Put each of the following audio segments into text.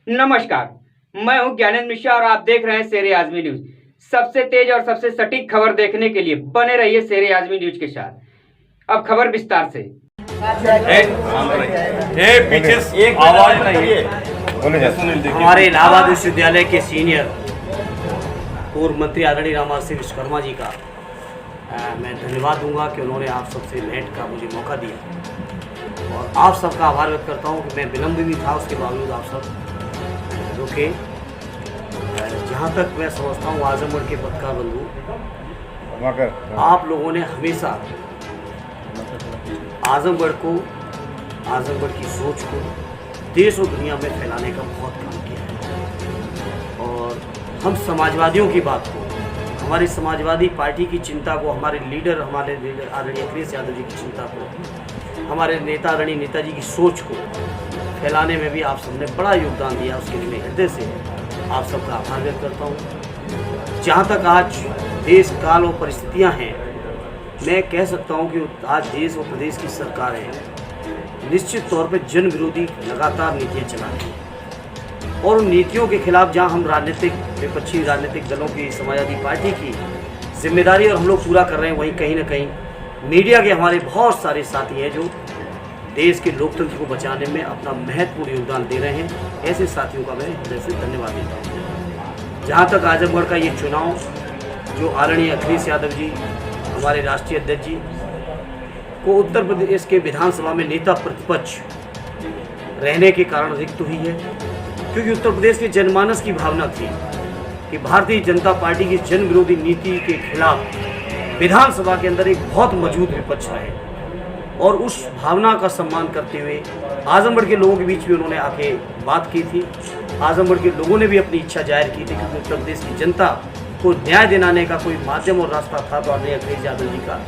नमस्कार, मैं हूं ज्ञानेंद्र मिश्रा और आप देख रहे हैं शेर आजमी न्यूज। सबसे तेज और सबसे सटीक खबर देखने के लिए बने रहिए शेर आजमी न्यूज के साथ। अब खबर विस्तार से। पीछे एक आवाज नहीं है। हमारे इलाहाबाद विश्वविद्यालय के सीनियर पूर्व मंत्री आदरणीय राम सिंह विश्वकर्मा जी का मैं धन्यवाद दूंगा कि उन्होंने आप सबसे भेंट का मुझे मौका दिया और आप सबका आभार व्यक्त करता हूं कि मैं विलम्ब भी था, उसके बावजूद आप सब रुके। जहां तक मैं समझता हूं आजमगढ़ के पत्रकार बंधु, आप लोगों ने हमेशा आजमगढ़ को, आजमगढ़ की सोच को देश और दुनिया में फैलाने का बहुत काम किया है। और हम समाजवादियों की बात को, हमारी समाजवादी पार्टी की चिंता को, हमारे लीडर आदरणीय अखिलेश यादव जी की चिंता को, हमारे नेता आदरणीय नेताजी की सोच को फैलाने में भी आप सबने बड़ा योगदान दिया। उसके लिए मैं हृदय से आप सबका आभार व्यक्त करता हूँ। जहाँ तक आज देश काल और परिस्थितियाँ हैं, मैं कह सकता हूँ कि आज देश और प्रदेश की सरकारें निश्चित तौर पर जन विरोधी लगातार नीतियाँ चला रही हैं और उन नीतियों के खिलाफ जहाँ हम विपक्षी राजनीतिक दलों की, समाजवादी पार्टी की जिम्मेदारी और हम लोग पूरा कर रहे हैं, वहीं कहीं ना कहीं मीडिया के हमारे बहुत सारे साथी हैं जो देश के लोकतंत्र को बचाने में अपना महत्वपूर्ण योगदान दे रहे हैं। ऐसे साथियों का मैं हृदय से धन्यवाद देता हूँ। जहाँ तक आजमगढ़ का ये चुनाव, जो आदरणीय अखिलेश यादव जी, हमारे राष्ट्रीय अध्यक्ष जी को उत्तर प्रदेश के विधानसभा में नेता प्रतिपक्ष रहने के कारण रिक्त हुई है, क्योंकि उत्तर प्रदेश के जनमानस की भावना थी कि भारतीय जनता पार्टी की जन विरोधी नीति के खिलाफ विधानसभा के अंदर एक बहुत मजबूत विपक्ष रहे और उस भावना का सम्मान करते हुए आजमगढ़ के लोगों के बीच में उन्होंने आके बात की थी। आजमगढ़ के लोगों ने भी अपनी इच्छा जाहिर की थी कि उत्तर प्रदेश की जनता को न्याय दिलाने का कोई माध्यम और रास्ता था तो आदरणीय अखिलेश यादव जी का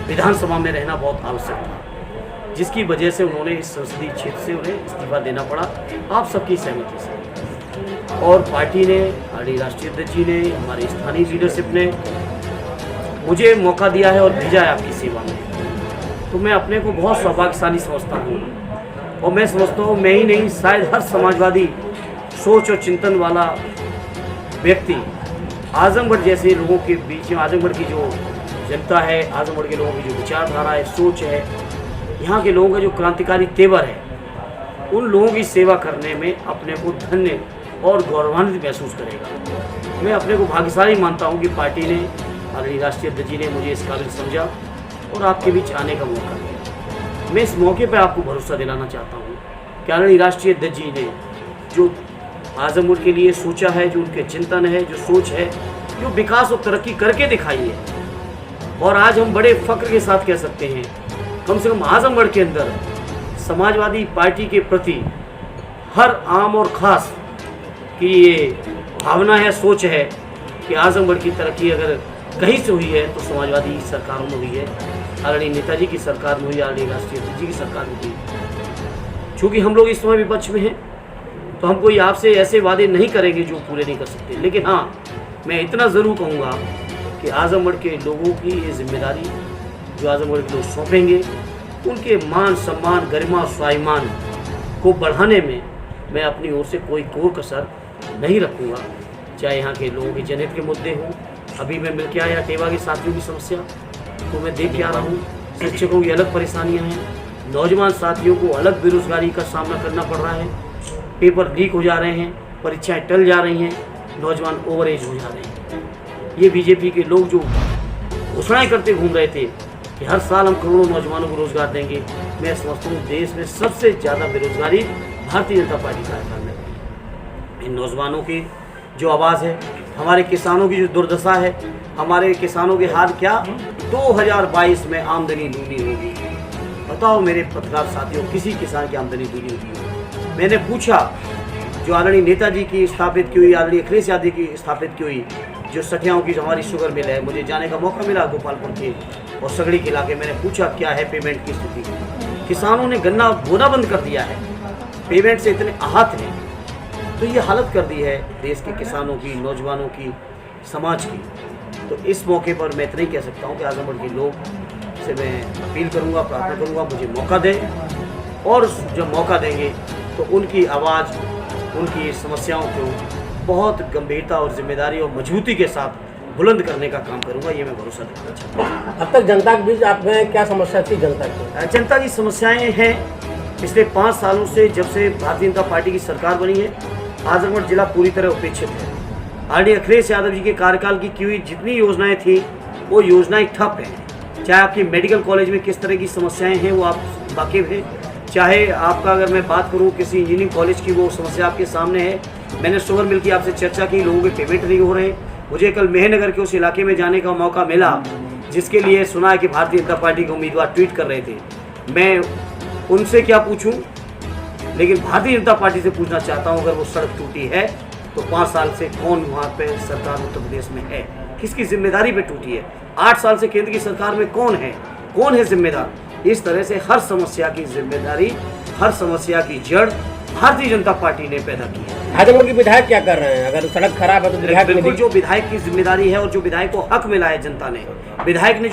विधानसभा में रहना बहुत आवश्यक था, जिसकी वजह से उन्होंने इस संसदीय क्षेत्र से उन्हें इस्तीफा देना पड़ा आप सबकी सहमति से। और पार्टी ने, आदरणीय राष्ट्रीय अध्यक्ष जी ने, हमारी स्थानीय लीडरशिप ने मुझे मौका दिया है और भेजा है आपकी सेवा में, तो मैं अपने को बहुत सौभाग्यशाली समझता हूँ। और मैं समझता हूँ मैं ही नहीं, शायद हर समाजवादी सोच और चिंतन वाला व्यक्ति आजमगढ़ जैसे लोगों के बीच में, आजमगढ़ की जो जनता है, आजमगढ़ के लोगों की जो विचारधारा है, सोच है, यहाँ के लोगों का जो क्रांतिकारी तेवर है, उन लोगों की सेवा करने में अपने को धन्य और गौरवान्वित महसूस करेगा। मैं अपने को भाग्यशाली मानता हूँ कि पार्टी ने, आदरणीय राष्ट्रीय अध्यक्ष जी ने मुझे इस काबिल समझा और आपके बीच आने का मौका दिया। मैं इस मौके पर आपको भरोसा दिलाना चाहता हूँ कि आदरणीय राष्ट्रीय अध्यक्ष जी ने जो आजमगढ़ के लिए सोचा है, जो उनके चिंतन है, जो सोच है, जो विकास और तरक्की करके दिखाई है, और आज हम बड़े फख्र के साथ कह सकते हैं कम से कम आजमगढ़ के अंदर समाजवादी पार्टी के प्रति हर आम और ख़ास की ये भावना है, सोच है कि आजमगढ़ की तरक्की अगर कहीं से हुई है तो समाजवादी सरकारों में हुई है, आदरणीय नेताजी की सरकार में हुई, आदरणीय राष्ट्रीय अध्यक्ष जी की सरकार में हुई। चूँकि हम लोग इस समय विपक्ष में हैं तो हम कोई आपसे ऐसे वादे नहीं करेंगे जो पूरे नहीं कर सकते, लेकिन हाँ, मैं इतना ज़रूर कहूँगा कि आजमगढ़ के लोगों की ये जिम्मेदारी जो आजमगढ़ के लोग सौंपेंगे, उनके मान सम्मान, गरिमा, स्वाभिमान को बढ़ाने में मैं अपनी ओर से कोई कोर कसर नहीं रखूँगा। चाहे यहाँ के लोगों के जनहित के मुद्दे हों, अभी मैं मिल के आया टेवा के साथियों की समस्या तो मैं देख के आ रहा हूँ, शिक्षकों की अलग परेशानियाँ हैं, नौजवान साथियों को अलग बेरोजगारी का सामना करना पड़ रहा है, पेपर लीक हो जा रहे हैं, परीक्षाएं टल जा रही हैं, नौजवान ओवरेज हो जा रहे हैं। ये बीजेपी के लोग जो घोषणाएं करते घूम रहे थे कि हर साल हम करोड़ों नौजवानों को रोजगार देंगे, मैं समझता हूँ देश में सबसे ज़्यादा बेरोजगारी भारतीय जनता पार्टी कार्यकाल में है। इन नौजवानों की जो आवाज़ है, हमारे किसानों की जो दुर्दशा है, हमारे किसानों के हाल क्या, 2022 में आमदनी दूनी होगी। बताओ मेरे पत्रकार साथियों, किसी किसान की आमदनी दूनी होगी? मैंने पूछा, जो आदरणीय नेताजी की स्थापित की हुई, आदरणीय अखिलेश यादव की स्थापित की हुई जो सठियाओं की जो हमारी शुगर मिल है, मुझे जाने का मौका मिला गोपालपुर के और सगड़ी के इलाके। मैंने पूछा क्या है पेमेंट की स्थिति। किसानों ने गन्ना बोना बंद कर दिया है, पेमेंट से इतने आहत हैं। तो ये हालत कर दी है देश के किसानों की, नौजवानों की, समाज की। तो इस मौके पर मैं इतना ही कह सकता हूँ कि आजमगढ़ के लोग से मैं अपील करूँगा, प्रार्थना करूँगा, मुझे मौका दें, और जब मौका देंगे तो उनकी आवाज़, उनकी समस्याओं को बहुत गंभीरता और जिम्मेदारी और मजबूती के साथ बुलंद करने का काम करूंगा, ये मैं भरोसा देना चाहता हूँ। अब तक जनता के बीच आप में क्या समस्या थी जनता की? जनता की समस्याएं हैं पिछले 5 सालों से, जब से भारतीय जनता पार्टी की सरकार बनी है, आजमगढ़ जिला पूरी तरह उपेक्षित है। आरडी अखिलेश यादव जी के कार्यकाल की हुई जितनी योजनाएं थी वो योजनाएं ठप हैं। चाहे आपकी मेडिकल कॉलेज में किस तरह की समस्याएं हैं वो आप वाकिफ हैं, चाहे आपका अगर मैं बात करूं किसी इंजीनियरिंग कॉलेज की, वो समस्या आपके सामने है। मैंने शुगर मिल की आपसे चर्चा की, लोगों के पेमेंट नहीं हो रहे। मुझे कल मेहनगर के उस इलाके में जाने का मौका मिला जिसके लिए सुना है कि भारतीय जनता पार्टी के उम्मीदवार ट्वीट कर रहे थे। मैं उनसे क्या पूछूं, लेकिन भारतीय जनता पार्टी से पूछना चाहता हूं, अगर वो सड़क टूटी है तो 5 साल से कौन वहाँ पे सरकार उत्तर प्रदेश में है, किसकी जिम्मेदारी पे टूटी है? 8 साल से केंद्र की सरकार में कौन है जिम्मेदार? इस तरह से हर समस्या की जिम्मेदारी, हर समस्या की जड़ भारतीय जनता पार्टी ने पैदा की है। आजमगढ़ के विधायक क्या कर रहे हैं? अगर सड़क खराब है तो विधायक बिल्कुल जो विधायक की जिम्मेदारी है और जो विधायक को हक मिला है जनता ने, विधायक ने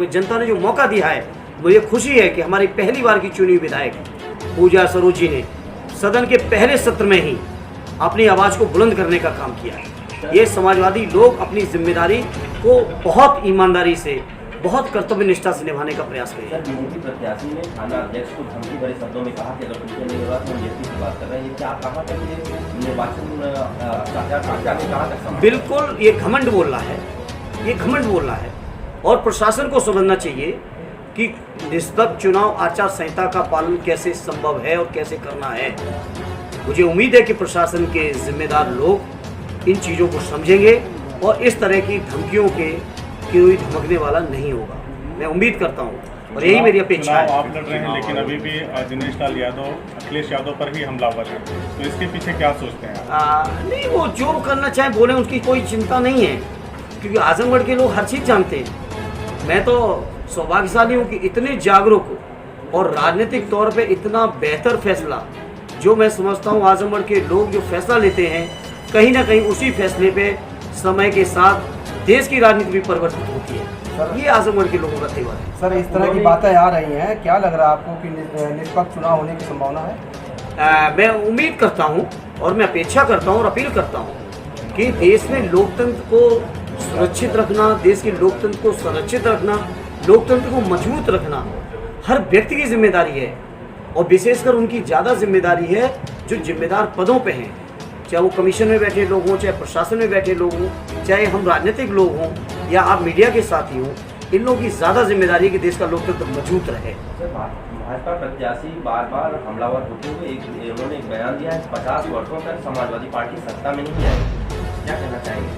जनता ने जो मौका दिया है, मुझे खुशी है कि हमारी पहली बार की चुनी विधायक पूजा सरोज जी ने सदन के पहले सत्र में ही अपनी आवाज को बुलंद करने का काम किया है। ये समाजवादी लोग अपनी जिम्मेदारी को बहुत ईमानदारी से, बहुत कर्तव्य निष्ठा से निभाने का प्रयास करें। सर, बीजेपी प्रत्याशी ने थाना अध्यक्ष को धमकी भरे शब्दों में कहा कि अगर कुछ नहीं होगा तो हम बीजेपी की बात कर रहे हैं। ये क्या कहा था कि निर्वाचन कहा था? बिल्कुल ये घमंड बोल रहा है, ये घमंड बोल रहा है। और प्रशासन को समझना चाहिए कि निष्पक्ष चुनाव आचार संहिता का पालन कैसे संभव है और कैसे करना है। मुझे उम्मीद है कि प्रशासन के जिम्मेदार लोग इन चीज़ों को समझेंगे और इस तरह की धमकियों के कोई धमकने वाला नहीं होगा, मैं उम्मीद करता हूँ और यही मेरी अपेक्षा है। आप लड़ रहे हैं लेकिन अभी भी दिनेश लाल यादव, अखिलेश यादव पर ही हमलावर है, तो इसके पीछे क्या सोचते हैं? नहीं, वो जो करना चाहे बोले, उसकी कोई चिंता नहीं है, क्योंकि आजमगढ़ के लोग हर चीज़ जानते हैं। मैं तो सौभाग्यशाली हूँ कि इतने जागरूक और राजनीतिक तौर पे इतना बेहतर फैसला, जो मैं समझता हूँ आजमगढ़ के लोग जो फैसला लेते हैं, कहीं ना कहीं उसी फैसले पे समय के साथ देश की राजनीति भी परिवर्तित होती है। ये आजमगढ़ के लोगों का त्यौहार है। सर, इस तरह की बातें आ रही हैं, क्या लग रहा है आपको कि निष्पक्ष चुनाव होने की संभावना है? मैं उम्मीद करता हूं और मैं अपेक्षा करता हूं और अपील करता हूं कि देश में लोकतंत्र को सुरक्षित रखना, देश के लोकतंत्र को संरक्षित रखना, लोकतंत्र को मजबूत रखना हर व्यक्ति की जिम्मेदारी है। और विशेषकर उनकी ज़्यादा जिम्मेदारी है जो जिम्मेदार पदों पे हैं, चाहे वो कमीशन में बैठे लोग हों, चाहे प्रशासन में बैठे लोग हों, चाहे हम राजनीतिक लोग हों या आप मीडिया के साथी हों। इन लोगों की ज़्यादा जिम्मेदारी है कि देश का लोकतंत्र मजबूत रहे। भाजपा प्रत्याशी बार बार हमलावर होते हुए उन्होंने एक बयान दिया है 50 वर्षों तक समाजवादी पार्टी सत्ता में नहीं आई, क्या कहना चाहेंगे?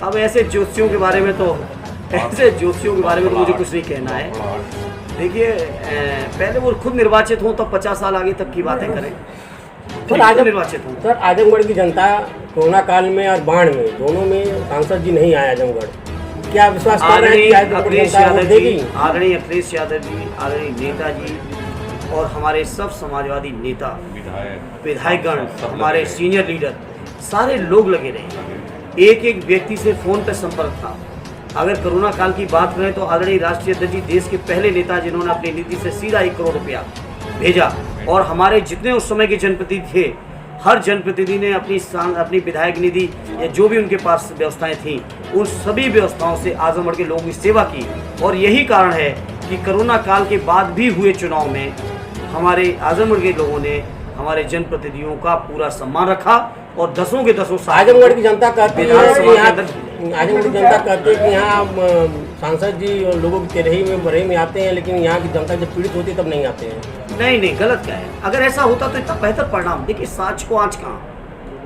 अब ऐसे ज्योतिषियों के बारे में तो मुझे कुछ नहीं कहना है। देखिए, पहले वो खुद निर्वाचित हों तब 50 साल आगे तक की बातें करें। सर, निर्वाचित हूँ। सर, आजमगढ़ की जनता कोरोना काल में और बाढ़ में दोनों में सांसद जी नहीं आए आजमगढ़, क्या विश्वास कर रहे हैं कि अखिलेश यादव जी, आदरणीय अखिलेश यादव जी, आदरणीय नेताजी और हमारे सब समाजवादी नेता, विधायकगण, हमारे सीनियर लीडर, सारे लोग लगे रहे। एक एक व्यक्ति से फोन पर संपर्क था। अगर कोरोना काल की बात करें तो आदरणीय राष्ट्रीय अध्यक्ष जी देश के पहले नेता जिन्होंने अपनी नीति से सीधा 1 करोड़ रुपया भेजा। और हमारे जितने उस समय के जनप्रतिनिधि थे, हर जनप्रतिनिधि ने अपनी विधायक निधि या जो भी उनके पास व्यवस्थाएं थी, उन सभी व्यवस्थाओं से आजमगढ़ के लोगों की सेवा की। और यही कारण है कि कोरोना काल के बाद भी हुए चुनाव में हमारे आजमगढ़ के लोगों ने हमारे जनप्रतिनिधियों का पूरा सम्मान रखा और दसों के दसों आजमगढ़ की जनता कहती है कि यहाँ सांसद जी और लोगों की तेरही में बरही में आते हैं, लेकिन यहाँ की जनता जब पीड़ित होती है तब नहीं आते हैं। नहीं, गलत क्या है? अगर ऐसा होता तो इतना बेहतर परिणाम। देखिए, साँच को आँच कहाँ,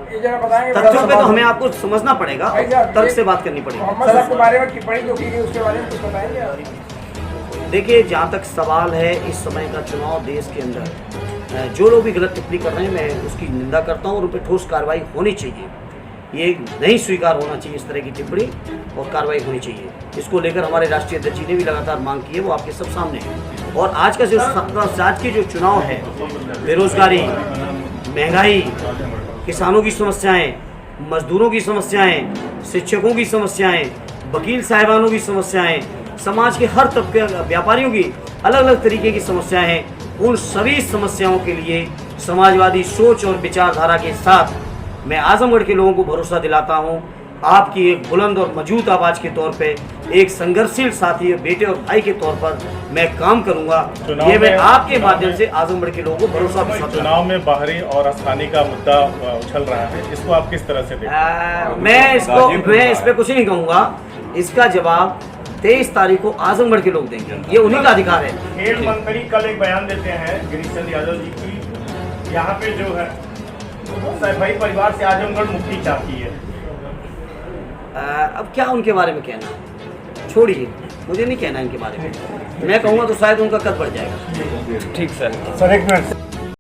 तथ्यों पे तो हमें आपको समझना पड़ेगा, तर्क से बात करनी पड़ेगी। देखिए, जहाँ तक सवाल है इस समय का चुनाव, देश के अंदर जो लोग भी गलत टिप्पणी कर रहे हैं, मैं उसकी निंदा करता हूँ और उन पर ठोस कार्रवाई होनी चाहिए। ये नहीं स्वीकार होना चाहिए इस तरह की टिप्पणी, और कार्रवाई होनी चाहिए। इसको लेकर हमारे राष्ट्रीय अध्यक्ष जी ने भी लगातार मांग की है, वो आपके सब सामने है। और आज का जो चुनाव है, बेरोजगारी, महंगाई, किसानों की समस्याएं, मजदूरों की समस्याएं, शिक्षकों की समस्याएं, वकील साहिबानों की समस्याएं, समाज के हर तबके व्यापारियों की अलग अलग तरीके की समस्याएं हैं। उन सभी समस्याओं के लिए समाजवादी सोच और विचारधारा के साथ मैं आजमगढ़ के लोगों को भरोसा दिलाता हूँ, आपकी एक बुलंद और मजबूत आवाज़ के तौर पे, एक संघर्षशील साथी, बेटे और भाई के तौर पर मैं काम करूँगा। ये मैं आपके माध्यम से आजमगढ़ के लोगों को भरोसा दिलाता हूं। चुनाव में बाहरी और स्थानीय का मुद्दा उछल रहा है, इसको आप किस तरह से देखते हैं? मैं इस पे कुछ नहीं कहूँगा। इसका जवाब 23 तारीख को आजमगढ़ के लोग देंगे, ये उन्हीं का अधिकार है। खेल मंत्री कल एक बयान देते हैं गिरीश चंद्र यादव जी की, यहाँ पे जो है भाई परिवार से आजमगढ़ मुक्ति चाहती है। अब क्या उनके बारे में कहना, छोड़िए, मुझे नहीं कहना इनके बारे में। मैं कहूँगा तो शायद उनका कद बढ़ जाएगा। ठीक सर। सर एक मिनट